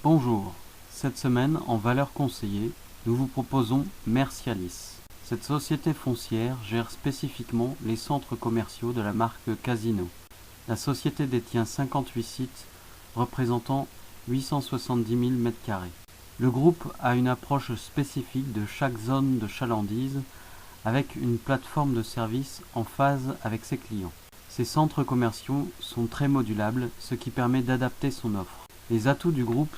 Bonjour, cette semaine en valeur conseillée, nous vous proposons Mercialis. Cette société foncière gère spécifiquement les centres commerciaux de la marque Casino. La société détient 58 sites représentant 870 000 m². Le groupe a une approche spécifique de chaque zone de chalandise avec une plateforme de service en phase avec ses clients. Ces centres commerciaux sont très modulables, ce qui permet d'adapter son offre. Les atouts du groupe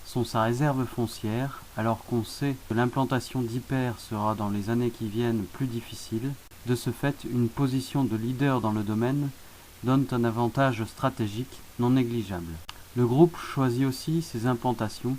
sont sa réserve foncière, alors qu'on sait que l'implantation d'hyper sera dans les années qui viennent plus difficile. De ce fait, une position de leader dans le domaine donne un avantage stratégique non négligeable. Le groupe choisit aussi ses implantations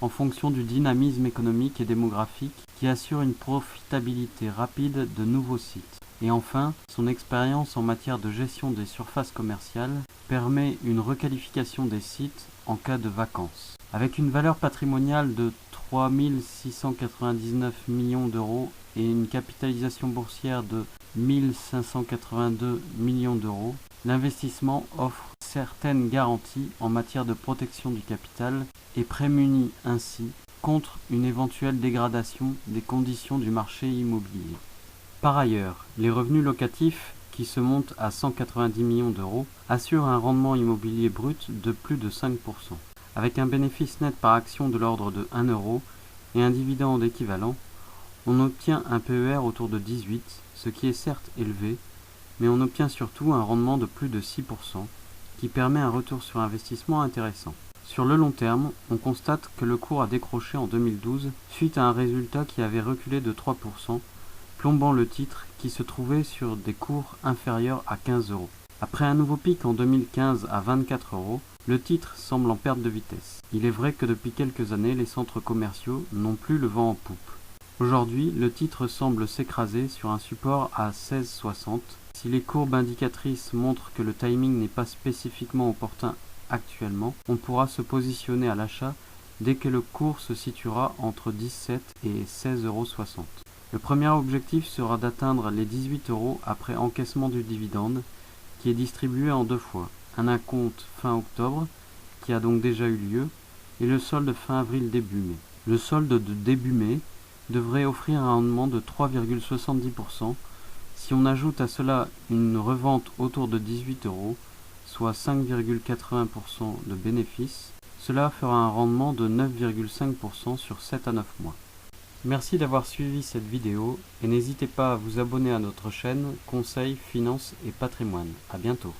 en fonction du dynamisme économique et démographique qui assure une profitabilité rapide de nouveaux sites. Et enfin, son expérience en matière de gestion des surfaces commerciales permet une requalification des sites en cas de vacances. Avec une valeur patrimoniale de 3 699 millions d'euros et une capitalisation boursière de 1 582 millions d'euros, l'investissement offre certaines garanties en matière de protection du capital et prémunit ainsi contre une éventuelle dégradation des conditions du marché immobilier. Par ailleurs, les revenus locatifs, qui se montent à 190 millions d'euros, assurent un rendement immobilier brut de plus de 5%. Avec un bénéfice net par action de l'ordre de 1 euro et un dividende équivalent, on obtient un PER autour de 18, ce qui est certes élevé, mais on obtient surtout un rendement de plus de 6%, qui permet un retour sur investissement intéressant. Sur le long terme, on constate que le cours a décroché en 2012 suite à un résultat qui avait reculé de 3%, plombant le titre qui se trouvait sur des cours inférieurs à 15 euros. Après un nouveau pic en 2015 à 24 euros, le titre semble en perte de vitesse. Il est vrai que depuis quelques années, les centres commerciaux n'ont plus le vent en poupe. Aujourd'hui, le titre semble s'écraser sur un support à 16,60. Si les courbes indicatrices montrent que le timing n'est pas spécifiquement opportun actuellement, on pourra se positionner à l'achat dès que le cours se situera entre 17 et 16,60 euros. Le premier objectif sera d'atteindre les 18 euros après encaissement du dividende, qui est distribué en 2 fois. Un acompte fin octobre, qui a donc déjà eu lieu, et le solde fin avril début mai. Le solde de début mai devrait offrir un rendement de 3,70%. Si on ajoute à cela une revente autour de 18 euros, soit 5,80% de bénéfices, cela fera un rendement de 9,5% sur 7 à 9 mois. Merci d'avoir suivi cette vidéo et n'hésitez pas à vous abonner à notre chaîne Conseil, Finance et Patrimoine. À bientôt.